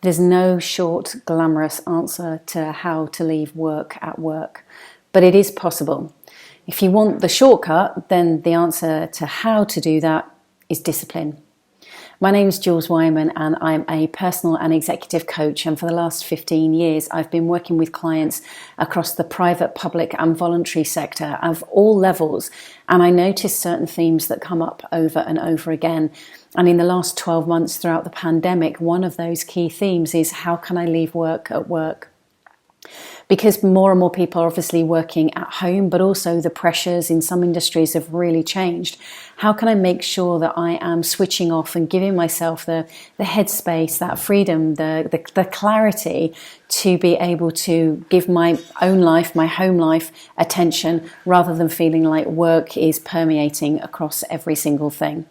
There's no short, glamorous answer to how to leave work at work, but it is possible. If you want the shortcut, then the answer to how to do that is discipline. My name is Jules Wyman and I'm a personal and executive coach, and for the last 15 years I've been working with clients across the private, public and voluntary sector of all levels, and I notice certain themes that come up over and over again. And in the last 12 months throughout the pandemic, one of those key themes is how can I leave work at work? Because more and more people are obviously working at home, but also the pressures in some industries have really changed. How can I make sure that I am switching off and giving myself the headspace, that freedom, the clarity to be able to give my own life, my home life, attention, rather than feeling like work is permeating across every single thing?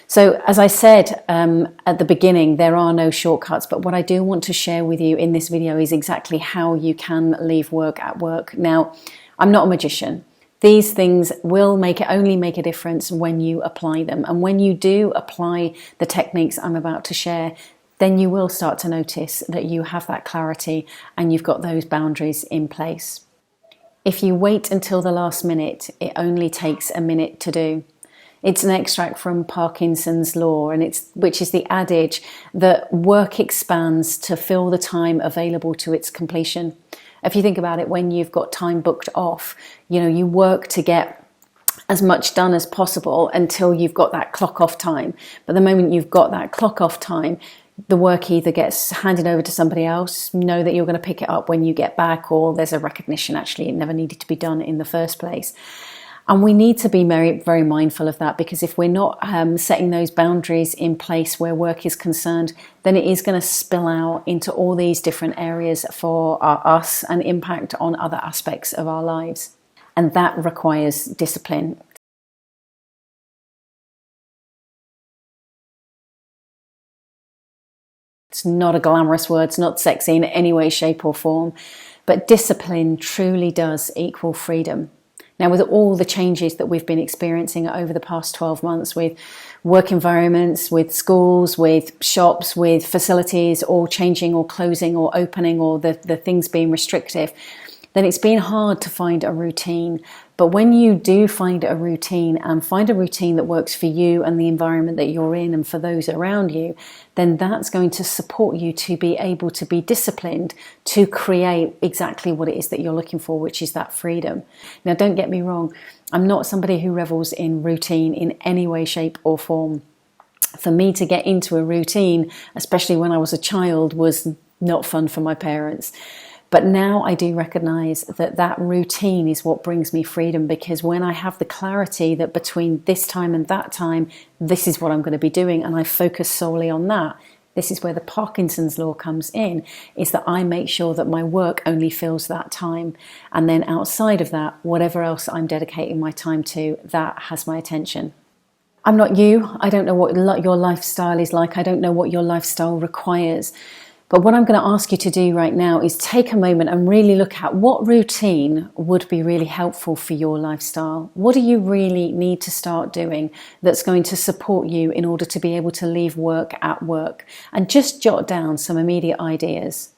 So as I said at the beginning, there are no shortcuts, but what I do want to share with you in this video is exactly how you can leave work at work. Now, I'm not a magician. These things will only make a difference when you apply them. And when you do apply the techniques I'm about to share, then you will start to notice that you have that clarity and you've got those boundaries in place. If you wait until the last minute, it only takes a minute to do. It's an extract from Parkinson's law, which is the adage that work expands to fill the time available to its completion. If you think about it, when you've got time booked off, you work to get as much done as possible until you've got that clock off time. But the moment you've got that clock off time, the work either gets handed over to somebody else, know that you're going to pick it up when you get back, or there's a recognition actually it never needed to be done in the first place. And we need to be very, very mindful of that, because if we're not setting those boundaries in place where work is concerned, then it is going to spill out into all these different areas for us and impact on other aspects of our lives. And that requires discipline. It's not a glamorous word, it's not sexy in any way, shape or form, but discipline truly does equal freedom. Now, with all the changes that we've been experiencing over the past 12 months with work environments, with schools, with shops, with facilities all changing or closing or opening, or the things being restrictive, then it's been hard to find a routine. But when you do find a routine, and find a routine that works for you and the environment that you're in and for those around you, then that's going to support you to be able to be disciplined to create exactly what it is that you're looking for, which is that freedom. Now, don't get me wrong, I'm not somebody who revels in routine in any way, shape or form. For me to get into a routine, especially when I was a child, was not fun for my parents. But now I do recognize that routine is what brings me freedom, because when I have the clarity that between this time and that time, this is what I'm going to be doing, and I focus solely on that, this is where the Parkinson's law comes in, is that I make sure that my work only fills that time. And then outside of that, whatever else I'm dedicating my time to, that has my attention. I'm not you. I don't know what your lifestyle is like. I don't know what your lifestyle requires. But what I'm going to ask you to do right now is take a moment and really look at what routine would be really helpful for your lifestyle. What do you really need to start doing that's going to support you in order to be able to leave work at work? And just jot down some immediate ideas.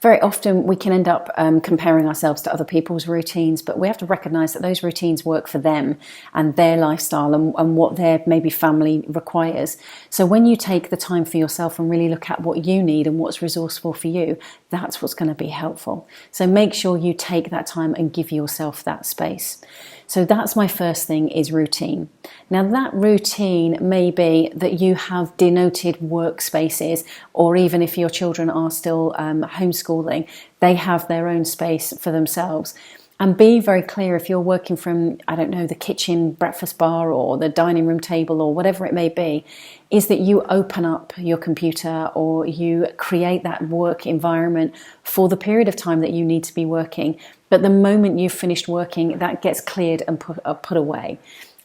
Very often we can end up comparing ourselves to other people's routines, but we have to recognise that those routines work for them and their lifestyle and what their maybe family requires. So when you take the time for yourself and really look at what you need and what's resourceful for you, that's what's going to be helpful. So make sure you take that time and give yourself that space. So that's my first thing, is routine. Now that routine may be that you have denoted workspaces, or even if your children are still homeschooling, they have their own space for themselves. And be very clear, if you're working from, I don't know, the kitchen breakfast bar or the dining room table or whatever it may be, is that you open up your computer or you create that work environment for the period of time that you need to be working. But the moment you've finished working, that gets cleared and put away.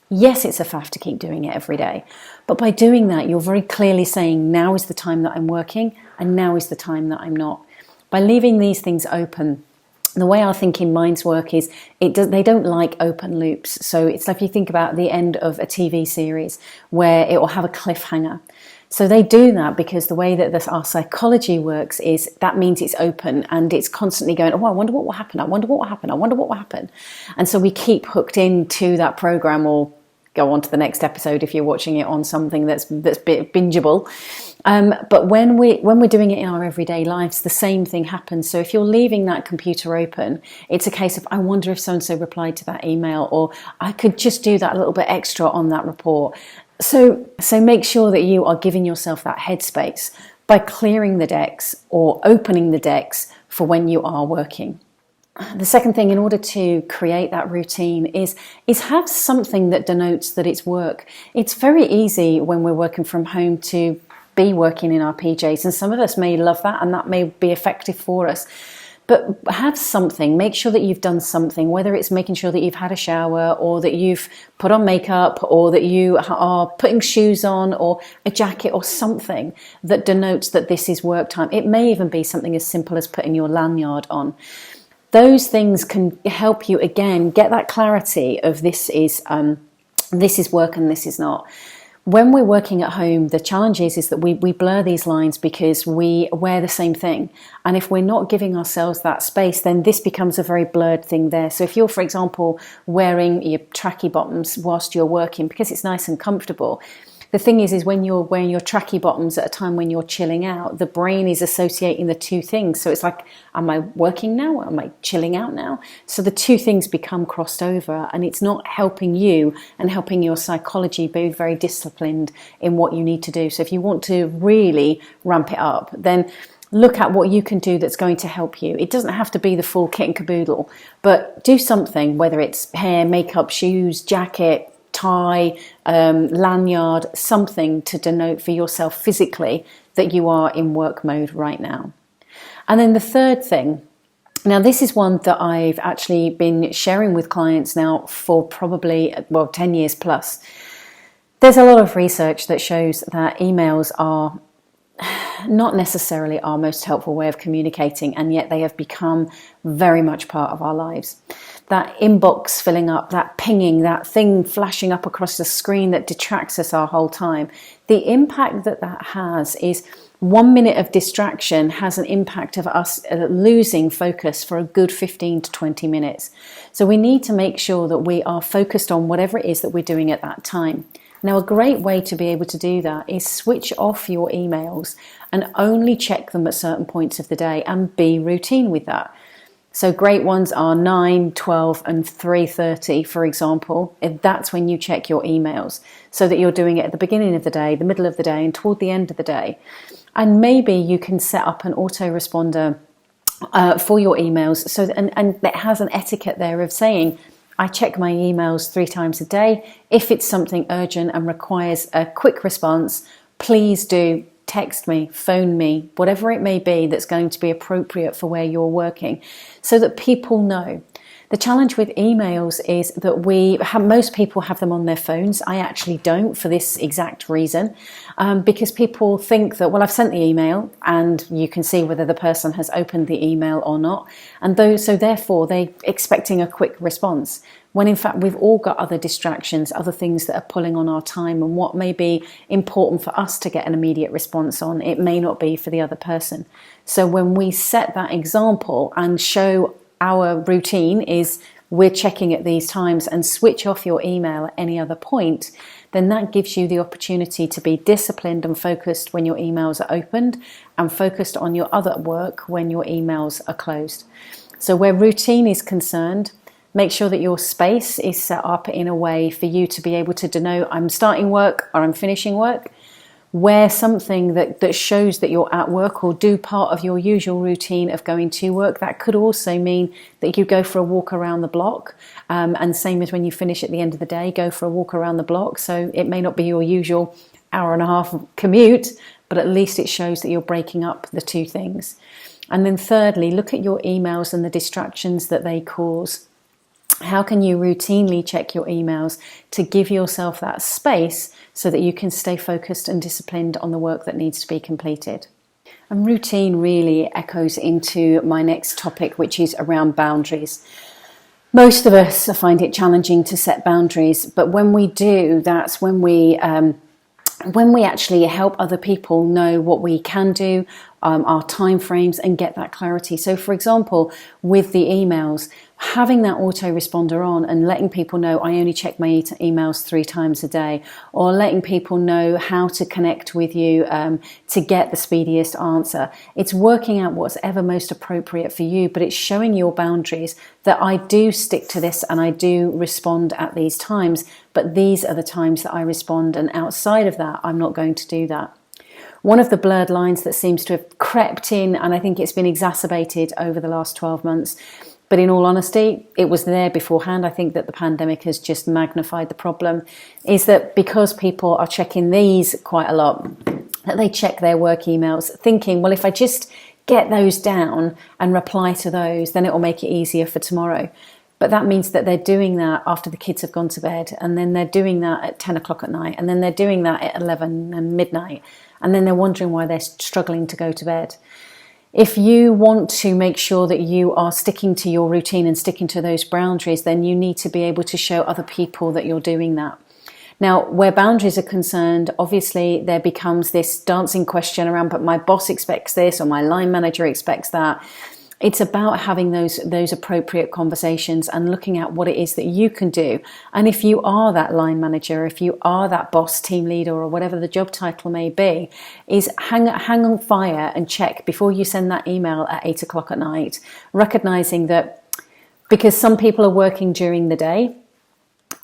Yes, it's a faff to keep doing it every day. But by doing that, you're very clearly saying, now is the time that I'm working and now is the time that I'm not. By leaving these things open, The way our thinking minds work is they don't like open loops. So it's like if you think about the end of a TV series where it will have a cliffhanger. So they do that because the way that our psychology works is that means it's open and it's constantly going, oh, I wonder what will happen. I wonder what will happen. I wonder what will happen. And so we keep hooked into that program, or go on to the next episode if you're watching it on something that's bingeable. But when we're doing it in our everyday lives, the same thing happens. So if you're leaving that computer open, it's a case of, I wonder if so-and-so replied to that email, or I could just do that little bit extra on that report. So make sure that you are giving yourself that headspace by clearing the decks or opening the decks for when you are working. The second thing, in order to create that routine, is have something that denotes that it's work. It's very easy when we're working from home to be working in our PJs, and some of us may love that and that may be effective for us. But have something, make sure that you've done something, whether it's making sure that you've had a shower, or that you've put on makeup, or that you are putting shoes on, or a jacket, or something that denotes that this is work time. It may even be something as simple as putting your lanyard on. Those things can help you, again, get that clarity of this is work and this is not. When we're working at home, the challenge is that we blur these lines because we wear the same thing. And if we're not giving ourselves that space, then this becomes a very blurred thing there. So if you're, for example, wearing your tracky bottoms whilst you're working because it's nice and comfortable, the thing is when you're wearing your tracky bottoms at a time when you're chilling out, the brain is associating the two things. So it's like, am I working now? Or am I chilling out now? So the two things become crossed over, and it's not helping you and helping your psychology be very disciplined in what you need to do. So if you want to really ramp it up, then look at what you can do that's going to help you. It doesn't have to be the full kit and caboodle, but do something, whether it's hair, makeup, shoes, jacket, tie, lanyard, something to denote for yourself physically that you are in work mode right now. And then the third thing, now this is one that I've actually been sharing with clients now for probably, 10 years plus. There's a lot of research that shows that emails are not necessarily our most helpful way of communicating, and yet they have become very much part of our lives. That inbox filling up, that pinging, that thing flashing up across the screen that detracts us our whole time. The impact that has is 1 minute of distraction has an impact of us losing focus for a good 15 to 20 minutes. So we need to make sure that we are focused on whatever it is that we're doing at that time. Now, a great way to be able to do that is switch off your emails and only check them at certain points of the day and be routine with that. So great ones are 9, 12 and 3:30, for example. If that's when you check your emails, so that you're doing it at the beginning of the day, the middle of the day and toward the end of the day. And maybe you can set up an autoresponder for your emails, so that, and it has an etiquette there of saying, I check my emails 3 times a day. If it's something urgent and requires a quick response, please do text me, phone me, whatever it may be that's going to be appropriate for where you're working, so that people know. The challenge with emails is that most people have them on their phones. I actually don't, for this exact reason, because people think that, well, I've sent the email and you can see whether the person has opened the email or not. And so therefore they're expecting a quick response, when in fact we've all got other distractions, other things that are pulling on our time, and what may be important for us to get an immediate response on, it may not be for the other person. So when we set that example and show our routine is we're checking at these times, and switch off your email at any other point, then that gives you the opportunity to be disciplined and focused when your emails are opened, and focused on your other work when your emails are closed. So where routine is concerned, make sure that your space is set up in a way for you to be able to denote I'm starting work or I'm finishing work. Wear something that shows that you're at work, or do part of your usual routine of going to work. That could also mean that you go for a walk around the block, and same as when you finish at the end of the day, go for a walk around the block. So it may not be your usual hour and a half commute, but at least it shows that you're breaking up the two things. And then thirdly, look at your emails and the distractions that they cause. How can you routinely check your emails to give yourself that space so that you can stay focused and disciplined on the work that needs to be completed? And routine really echoes into my next topic, which is around boundaries. Most of us find it challenging to set boundaries, but when we do, that's when we actually help other people know what we can do, our time frames, and get that clarity. So for example, with the emails, having that autoresponder on and letting people know I only check my emails 3 times a day, or letting people know how to connect with you to get the speediest answer. It's working out what's ever most appropriate for you, but it's showing your boundaries that I do stick to this and I do respond at these times, but these are the times that I respond, and outside of that, I'm not going to do that. One of the blurred lines that seems to have crept in, and I think it's been exacerbated over the last 12 months, but in all honesty, it was there beforehand. I think that the pandemic has just magnified the problem, is that because people are checking these quite a lot, that they check their work emails thinking, well, if I just get those down and reply to those, then it will make it easier for tomorrow. But that means that they're doing that after the kids have gone to bed, and then they're doing that at 10 o'clock at night, and then they're doing that at 11 and midnight, and then they're wondering why they're struggling to go to bed. If you want to make sure that you are sticking to your routine and sticking to those boundaries, then you need to be able to show other people that you're doing that. Now, where boundaries are concerned, obviously there becomes this dancing question around, but my boss expects this, or my line manager expects that. It's about having those appropriate conversations and looking at what it is that you can do. And if you are that line manager, if you are that boss, team leader, or whatever the job title may be, is hang on fire and check before you send that email at 8 o'clock at night, recognizing that because some people are working during the day,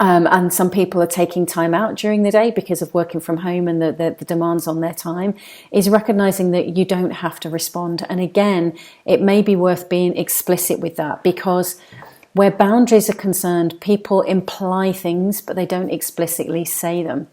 and some people are taking time out during the day because of working from home and the demands on their time, is recognizing that you don't have to respond. And again, it may be worth being explicit with that, because where boundaries are concerned, people imply things, but they don't explicitly say them.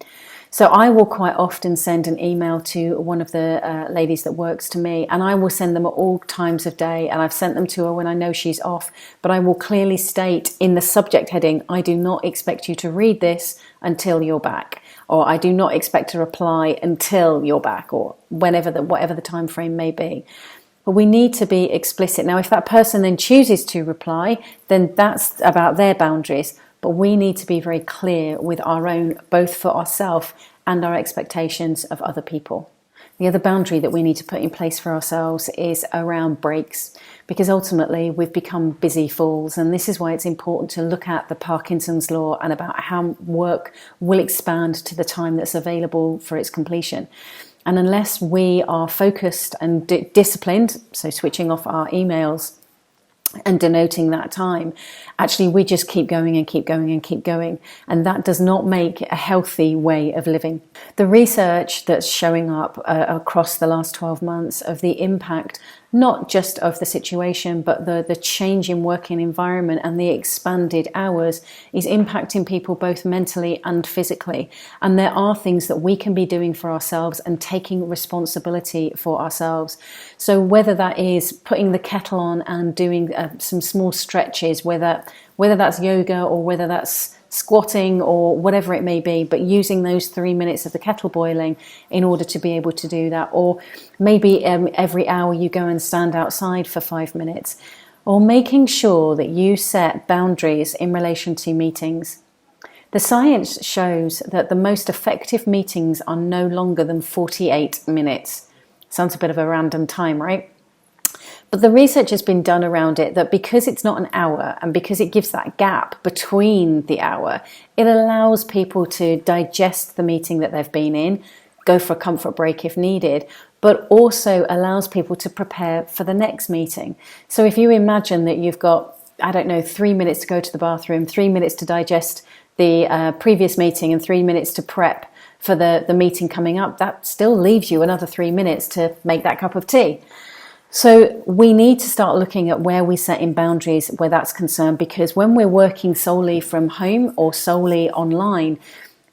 So I will quite often send an email to one of the ladies that works to me, and I will send them at all times of day, and I've sent them to her when I know she's off, but I will clearly state in the subject heading, I do not expect you to read this until you're back, or I do not expect to reply until you're back, or whatever the time frame may be. But we need to be explicit. Now, if that person then chooses to reply, then that's about their boundaries. But we need to be very clear with our own, both for ourselves and our expectations of other people. The other boundary that we need to put in place for ourselves is around breaks, because ultimately we've become busy fools. And this is why it's important to look at the Parkinson's law and about how work will expand to the time that's available for its completion. And unless we are focused and disciplined, so switching off our emails and denoting that time, actually we just keep going and keep going and keep going, and that does not make a healthy way of living. The research that's showing up across the last 12 months of the impact, not just of the situation, but the change in working environment and the expanded hours, is impacting people both mentally and physically. And there are things that we can be doing for ourselves and taking responsibility for ourselves. So whether that is putting the kettle on and doing some small stretches, whether that's yoga or whether that's squatting or whatever it may be, but using those 3 minutes of the kettle boiling in order to be able to do that. Or maybe every hour you go and stand outside for 5 minutes, or making sure that you set boundaries in relation to meetings. The science shows that the most effective meetings are no longer than 48 minutes. Sounds a bit of a random time, right? But the research has been done around it that because it's not an hour and because it gives that gap between the hour, it allows people to digest the meeting that they've been in, go for a comfort break if needed, but also allows people to prepare for the next meeting. So if you imagine that you've got, 3 minutes to go to the bathroom, 3 minutes to digest the previous meeting and 3 minutes to prep for the meeting coming up, that still leaves you another 3 minutes to make that cup of tea. So we need to start looking at where we set in boundaries where that's concerned, because when we're working solely from home or solely online,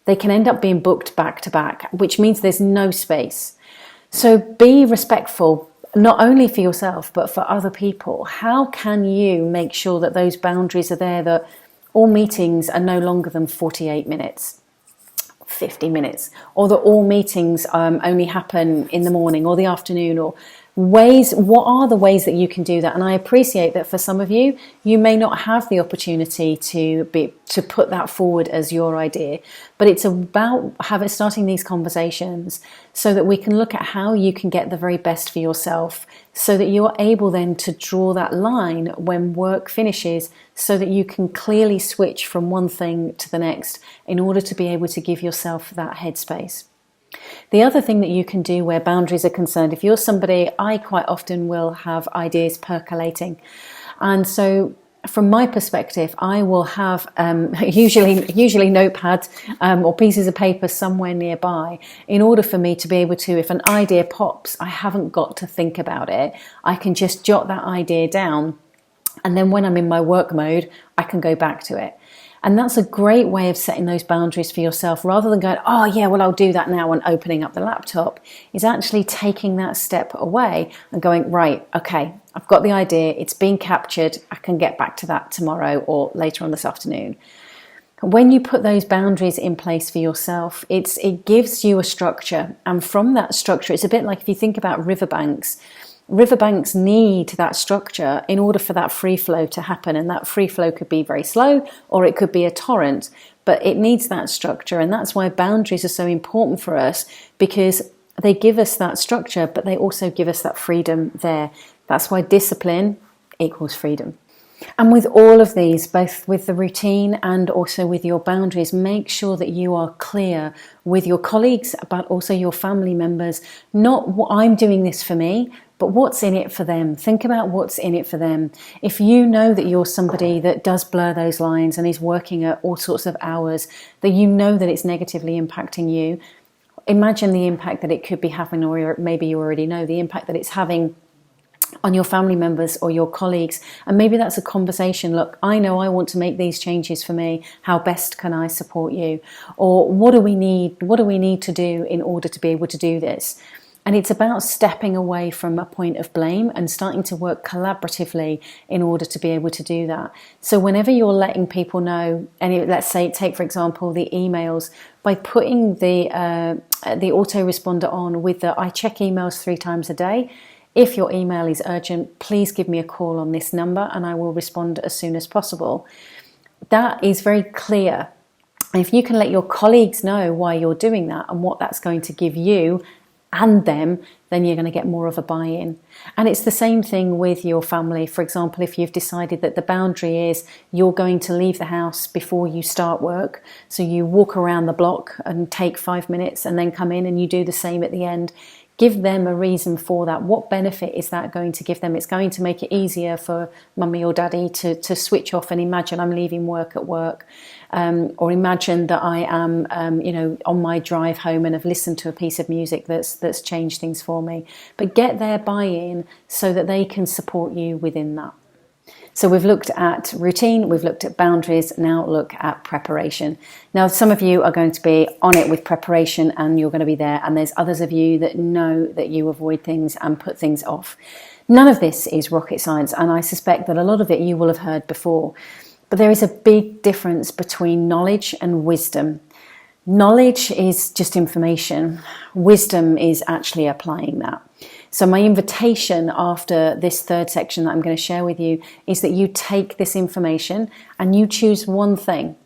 they can end up being booked back to back, which means there's no space. So be respectful, not only for yourself, but for other people. How can you make sure that those boundaries are there, that all meetings are no longer than 48 minutes? 50 minutes, or that all meetings only happen in the morning or the afternoon, or What are the ways that you can do that? And I appreciate that for some of you, you may not have the opportunity to put that forward as your idea, but it's about starting these conversations so that we can look at how you can get the very best for yourself, so that you're able then to draw that line when work finishes, so that you can clearly switch from one thing to the next in order to be able to give yourself that headspace. The other thing that you can do where boundaries are concerned, if you're somebody, I quite often will have ideas percolating. And so from my perspective, I will have usually notepads or pieces of paper somewhere nearby in order for me to be able to, if an idea pops, I haven't got to think about it. I can just jot that idea down. And then when I'm in my work mode, I can go back to it. And that's a great way of setting those boundaries for yourself, rather than going, oh yeah, well, I'll do that now, and opening up the laptop, is actually taking that step away and going, right, okay, I've got the idea, it's been captured, I can get back to that tomorrow or later on this afternoon. When you put those boundaries in place for yourself, it gives you a structure. And from that structure, it's a bit like if you think about riverbanks. Riverbanks need that structure in order for that free flow to happen, and that free flow could be very slow or it could be a torrent, but it needs that structure. And that's why boundaries are so important for us, because they give us that structure, but they also give us that freedom there. That's why discipline equals freedom. And with all of these, both with the routine and also with your boundaries, make sure that you are clear with your colleagues, but also your family members. Not what I'm doing this for me, but what's in it for them. Think about what's in it for them. If you know that you're somebody that does blur those lines and is working at all sorts of hours, that you know that it's negatively impacting you, imagine the impact that it could be having, or maybe you already know the impact that it's having on your family members or your colleagues. And maybe that's a conversation. Look, I know I want to make these changes for me. How best can I support you? Or what do we need to do in order to be able to do this? And it's about stepping away from a point of blame and starting to work collaboratively in order to be able to do that. So whenever you're letting people know, and let's say, take for example the emails, by putting the autoresponder on with the I check emails 3 times a day. If your email is urgent, please give me a call on this number and I will respond as soon as possible. That is very clear. And if you can let your colleagues know why you're doing that and what that's going to give you and them, then you're going to get more of a buy-in. And it's the same thing with your family. For example, if you've decided that the boundary is you're going to leave the house before you start work, so you walk around the block and take 5 minutes and then come in and you do the same at the end. Give them a reason for that. What benefit is that going to give them? It's going to make it easier for mummy or daddy to switch off and imagine I'm leaving work at work. Or imagine that I am, on my drive home and have listened to a piece of music that's changed things for me. But get their buy-in so that they can support you within that. So we've looked at routine, we've looked at boundaries, now look at preparation. Now, some of you are going to be on it with preparation and you're going to be there, and there's others of you that know that you avoid things and put things off. None of this is rocket science, and I suspect that a lot of it you will have heard before. But there is a big difference between knowledge and wisdom. Knowledge is just information. Wisdom is actually applying that. So my invitation after this third section that I'm going to share with you is that you take this information and you choose one thing.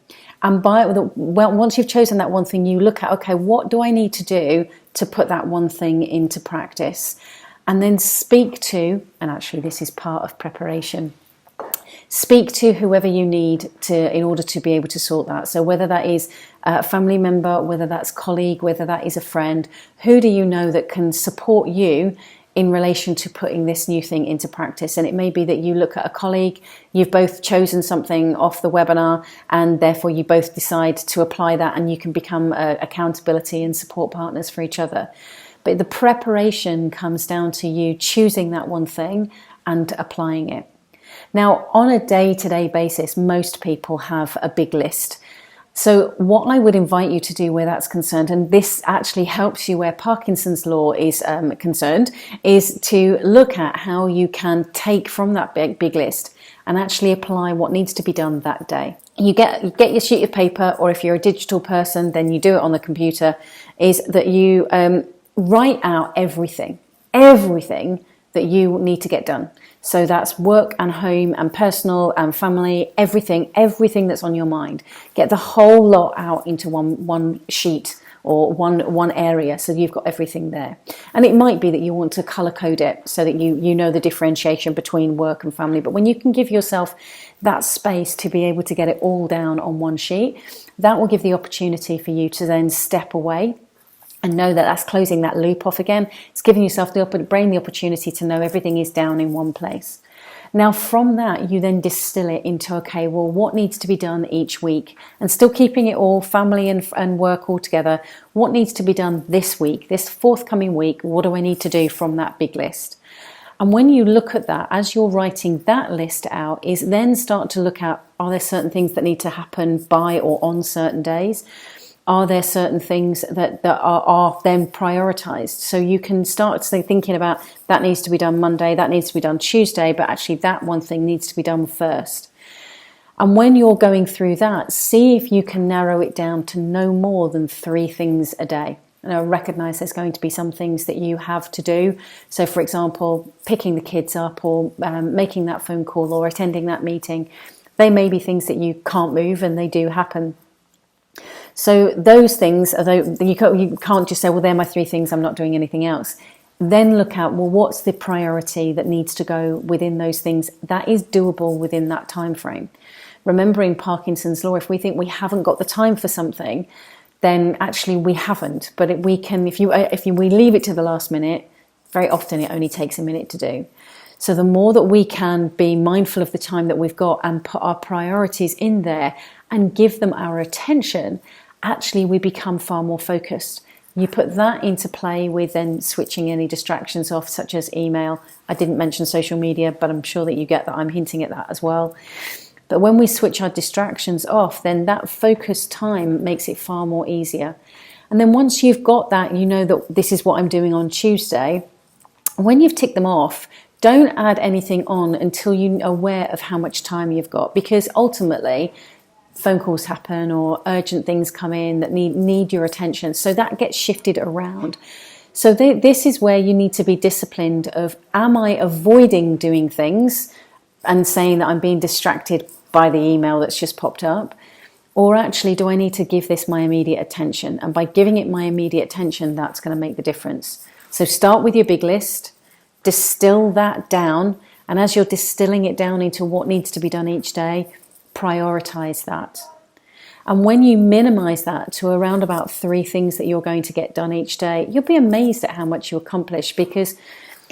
And once you've chosen that one thing, you look at, okay, what do I need to do to put that one thing into practice? And then speak to, and actually this is part of preparation, speak to whoever you need to in order to be able to sort that. So whether that is a family member, whether that's colleague, whether that is a friend, who do you know that can support you in relation to putting this new thing into practice? And it may be that you look at a colleague, you've both chosen something off the webinar, and therefore you both decide to apply that, and you can become accountability and support partners for each other. But the preparation comes down to you choosing that one thing and applying it. Now, on a day-to-day basis, most people have a big list. So what I would invite you to do where that's concerned, and this actually helps you where Parkinson's law is concerned, is to look at how you can take from that big list and actually apply what needs to be done that day. You get your sheet of paper, or if you're a digital person, then you do it on the computer, is that you write out everything that you need to get done. So that's work and home and personal and family, everything that's on your mind. Get the whole lot out into one sheet or one area, so you've got everything there. And it might be that you want to color code it so that you know the differentiation between work and family. But when you can give yourself that space to be able to get it all down on one sheet, that will give the opportunity for you to then step away and know that that's closing that loop off again. It's giving yourself the brain the opportunity to know everything is down in one place. Now from that, you then distill it into, okay, well, what needs to be done each week? And still keeping it all, family and work all together, what needs to be done this week, this forthcoming week? What do I need to do from that big list? And when you look at that, as you're writing that list out, is then start to look at, are there certain things that need to happen by or on certain days? Are there certain things that are then prioritized? So you can start thinking about that needs to be done Monday, that needs to be done Tuesday, but actually that one thing needs to be done first. And when you're going through that, see if you can narrow it down to no more than 3 things a day. And I recognise there's going to be some things that you have to do. So for example, picking the kids up or making that phone call or attending that meeting, they may be things that you can't move, and they do happen. So those things, although you can't just say, well, they're my 3 things, I'm not doing anything else. Then look at, well, what's the priority that needs to go within those things that is doable within that time frame. Remembering Parkinson's law, if we think we haven't got the time for something, then actually we haven't. But we can, if we leave it to the last minute, very often it only takes a minute to do. So the more that we can be mindful of the time that we've got and put our priorities in there and give them our attention, actually we become far more focused. You put that into play with then switching any distractions off, such as email. I didn't mention social media, but I'm sure that you get that I'm hinting at that as well. But when we switch our distractions off, then that focused time makes it far more easier. And then once you've got that, you know that this is what I'm doing on Tuesday. When you've ticked them off, don't add anything on until you're aware of how much time you've got, because ultimately phone calls happen or urgent things come in that need your attention. So that gets shifted around. So this is where you need to be disciplined of, am I avoiding doing things and saying that I'm being distracted by the email that's just popped up? Or actually, do I need to give this my immediate attention? And by giving it my immediate attention, that's going to make the difference. So start with your big list, distill that down. And as you're distilling it down into what needs to be done each day, prioritize that. And when you minimize that to around about 3 things that you're going to get done each day, you'll be amazed at how much you accomplish, because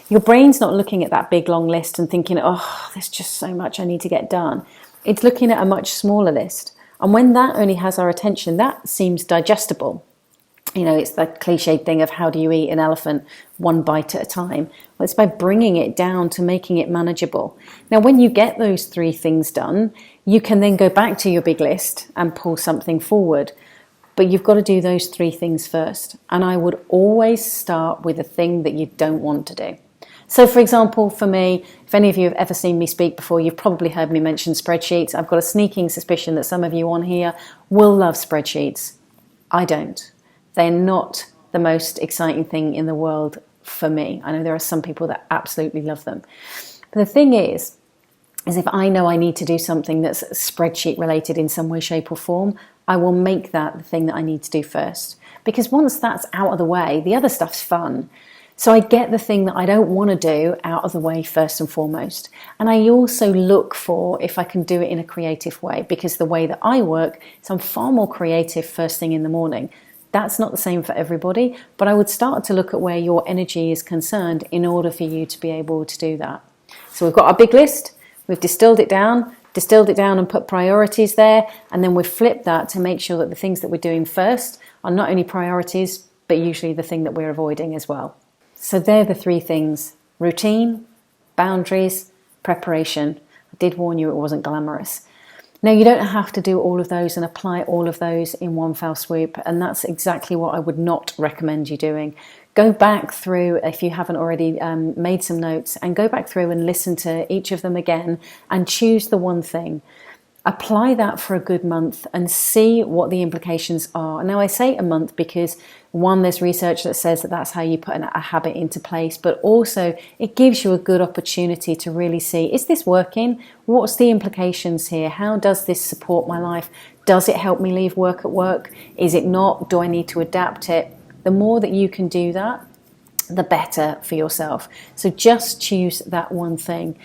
your brain's not looking at that big long list and thinking, oh, there's just so much I need to get done. It's looking at a much smaller list. And when that only has our attention, that seems digestible. You know, it's the cliched thing of how do you eat an elephant, 1 bite at a time. Well, it's by bringing it down to making it manageable. Now, when you get those 3 things done, you can then go back to your big list and pull something forward. But you've got to do those 3 things first. And I would always start with a thing that you don't want to do. So for example, for me, if any of you have ever seen me speak before, you've probably heard me mention spreadsheets. I've got a sneaking suspicion that some of you on here will love spreadsheets. I don't. They're not the most exciting thing in the world for me. I know there are some people that absolutely love them. But the thing is if I know I need to do something that's spreadsheet related in some way, shape or form, I will make that the thing that I need to do first. Because once that's out of the way, the other stuff's fun. So I get the thing that I don't want to do out of the way first and foremost. And I also look for if I can do it in a creative way, because the way that I work is I'm far more creative first thing in the morning. That's not the same for everybody, but I would start to look at where your energy is concerned in order for you to be able to do that. So we've got our big list, we've distilled it down and put priorities there, and then we've flipped that to make sure that the things that we're doing first are not only priorities, but usually the thing that we're avoiding as well. So they're the 3 things: routine, boundaries, preparation. I did warn you it wasn't glamorous. Now, you don't have to do all of those and apply all of those in one fell swoop, and that's exactly what I would not recommend you doing. Go back through, if you haven't already made some notes, and go back through and listen to each of them again and choose the one thing. Apply that for a good month and see what the implications are. Now, I say a month because, one, there's research that says that that's how you put a habit into place, but also it gives you a good opportunity to really see, is this working? What's the implications here? How does this support my life? Does it help me leave work at work? Is it not? Do I need to adapt it? The more that you can do that, the better for yourself. So just choose that one thing.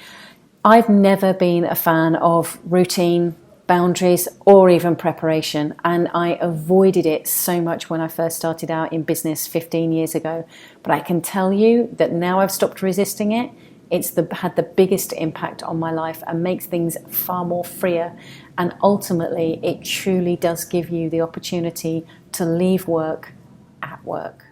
I've never been a fan of routine, boundaries, or even preparation, and I avoided it so much when I first started out in business 15 years ago. But I can tell you that now I've stopped resisting it. It's had the biggest impact on my life and makes things far more freer. And ultimately, it truly does give you the opportunity to leave work at work.